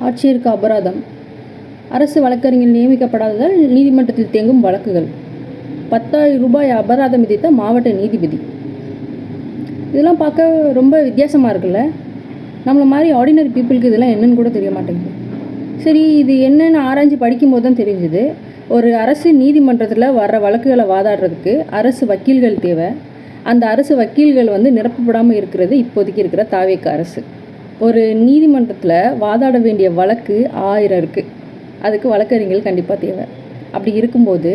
ஆட்சியருக்கு அபராதம், அரசு வழக்கறிஞர் நியமிக்கப்படாததால் நீதிமன்றத்தில் தேங்கும் வழக்குகள், 10,000 ரூபாய் அபராதம் விதித்த மாவட்ட நீதிபதி. இதெல்லாம் பார்க்க ரொம்ப வித்தியாசமாக இருக்குல்ல. நம்மளை மாதிரி ஆர்டினரி பீப்புளுக்கு இதெல்லாம் என்னன்னு கூட தெரிய மாட்டேங்குது. சரி, இது என்னென்னு ஆராய்ச்சி படிக்கும்போது தான் தெரிஞ்சுது. ஒரு அரசு நீதிமன்றத்தில் வர்ற வழக்குகளை வாதாடுறதுக்கு அரசு வக்கீல்கள் தேவை. அந்த அரசு வக்கீல்கள் நிரப்பப்படாமல் இருக்கிறது இப்போதைக்கு இருக்கிற தாவேக அரசு. ஒரு நீதிமன்றத்தில் வாதாட வேண்டிய வழக்கு 1000 இருக்குது. அதுக்கு வழக்கறிஞர்கள் கண்டிப்பாக தேவை. அப்படி இருக்கும்போது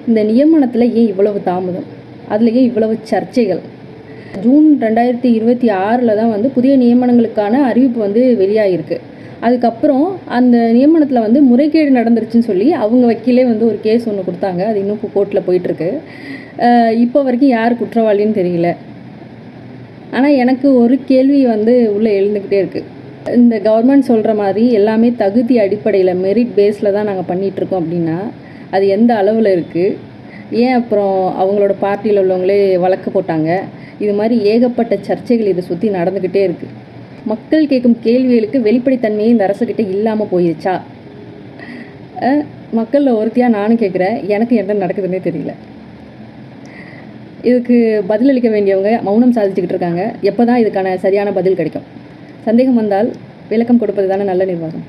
இந்த நியமனத்தில் ஏன் இவ்வளவு தாமதம்? அதில் ஏன் இவ்வளவு சர்ச்சைகள்? ஜூன் 2026 தான் புதிய நியமனங்களுக்கான அறிவிப்பு வெளியாகிருக்கு. அதுக்கப்புறம் அந்த நியமனத்தில் முறைகேடு நடந்துருச்சுன்னு சொல்லி அவங்க வக்கீலே ஒரு கேஸ் ஒன்று கொடுத்தாங்க. அது இன்னும் கோர்ட்டில் போயிட்டுருக்கு. இப்போ வரைக்கும் யார் குற்றவாளின்னு தெரியல. ஆனால் எனக்கு ஒரு கேள்வி உள்ளே எழுந்துக்கிட்டே இருக்குது. இந்த கவர்மெண்ட் சொல்கிற மாதிரி எல்லாமே தகுதி அடிப்படையில் மெரிட் பேஸில் தான் நாங்கள் பண்ணிகிட்ருக்கோம் அப்படின்னா அது எந்த அளவில் இருக்குது? ஏன் அப்புறம் அவங்களோட பார்ட்டியில் உள்ளவங்களே வழக்கு போட்டாங்க? இது மாதிரி ஏகப்பட்ட சர்ச்சைகள் இதை சுற்றி நடந்துக்கிட்டே இருக்குது. மக்கள் கேட்கும் கேள்விகளுக்கு வெளிப்படைத்தன்மையே இந்த அரசுக்கிட்ட இல்லாமல் போயிடுச்சா? மக்களில் ஒருத்தியாக நானும் கேட்குறேன். எனக்கு என்ன நடக்குதுன்னே தெரியல. இதுக்கு பதிலளிக்க வேண்டியவங்க மௌனம் சாதிச்சுக்கிட்டு இருக்காங்க. எப்போ தான் இதுக்கான சரியான பதில் கிடைக்கும்? சந்தேகம் வந்தால் விளக்கம் கொடுப்பது தானே நல்ல நிர்வாகம்.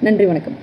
நன்றி, வணக்கம்.